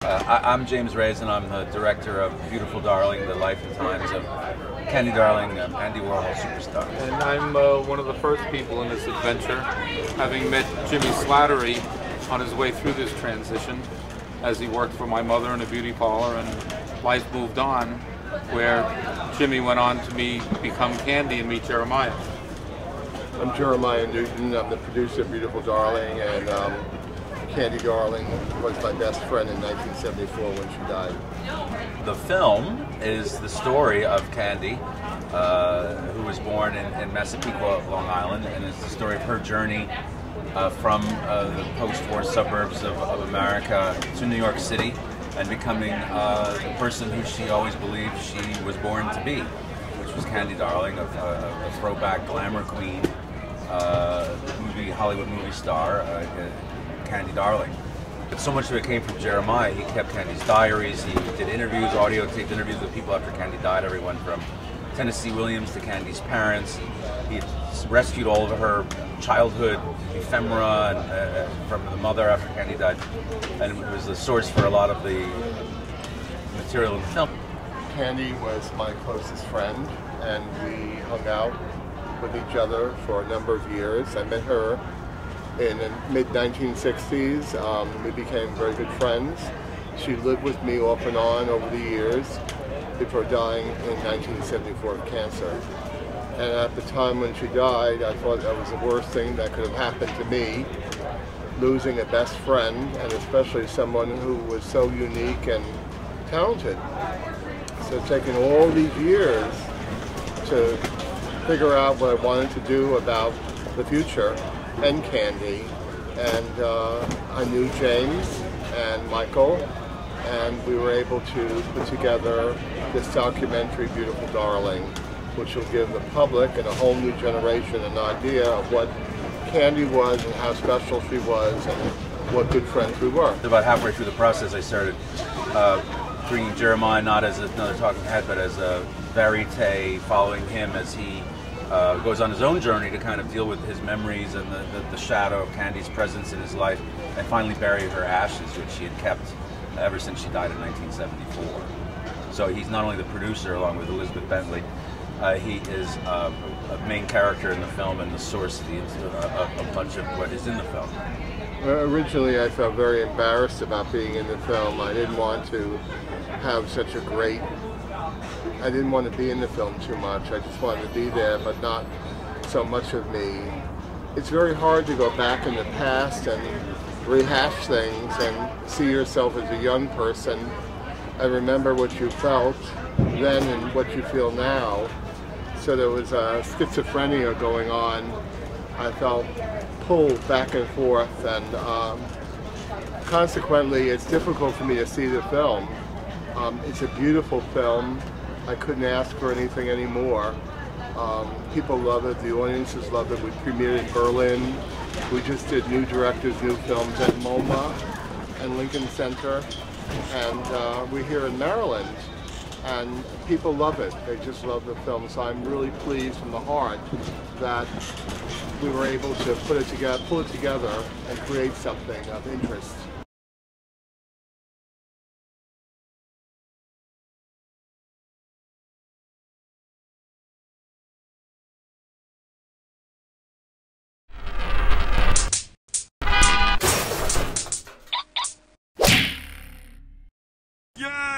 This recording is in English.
I'm James Rasin. I'm the director of Beautiful Darling, the life and times of Candy Darling, Andy Warhol superstar. And I'm one of the first people in this adventure, having met Jimmy Slattery on his way through this transition as he worked for my mother in a beauty parlor, and life moved on, where Jimmy went on to become Candy and meet Jeremiah. I'm Jeremiah Newton. I'm the producer of Beautiful Darling, and Candy Darling was my best friend in 1974 when she died. The film is the story of Candy, who was born in Massapequa, Long Island, and it's the story of her journey from the post-war suburbs of America to New York City, and becoming the person who she always believed she was born to be, which was Candy Darling, a throwback glamour queen, Hollywood movie star, Candy Darling. But so much of it came from Jeremiah. He kept Candy's diaries, he did interviews, audio taped interviews with people after Candy died, everyone from Tennessee Williams to Candy's parents. He rescued all of her childhood ephemera from the mother after Candy died, and it was the source for a lot of the material in the film. Candy was my closest friend, and we hung out with each other for a number of years. I met her in the mid-1960s. We became very good friends. She lived with me off and on over the years before dying in 1974 of cancer. And at the time when she died, I thought that was the worst thing that could have happened to me, losing a best friend, and especially someone who was so unique and talented. So taking all these years to figure out what I wanted to do about the future and Candy, and I knew James and Michael, and we were able to put together this documentary, Beautiful Darling, which will give the public and a whole new generation an idea of what Candy was and how special she was and what good friends we were. About halfway through the process, I started bringing Jeremiah not as another talking head, but as a verite, following him as he goes on his own journey to kind of deal with his memories and the shadow of Candy's presence in his life, and finally bury her ashes, which she had kept ever since she died in 1974. So he's not only the producer along with Elizabeth Bentley, he is a main character in the film and the source of a bunch of what is in the film. Originally, I felt very embarrassed about being in the film. I didn't want to have such a great... I didn't want to be in the film too much. I just wanted to be there, but not so much of me. It's very hard to go back in the past and rehash things and see yourself as a young person. I remember what you felt then and what you feel now. So there was a schizophrenia going on. I felt pulled back and forth, and consequently it's difficult for me to see the film. It's a beautiful film. I couldn't ask for anything anymore. People love it, the audiences love it. We premiered in Berlin. We just did new directors, new films at MoMA and Lincoln Center. And we're here in Maryland. And people love it. They just love the film. So I'm really pleased from the heart that we were able to pull it together and create something of interest. Yeah!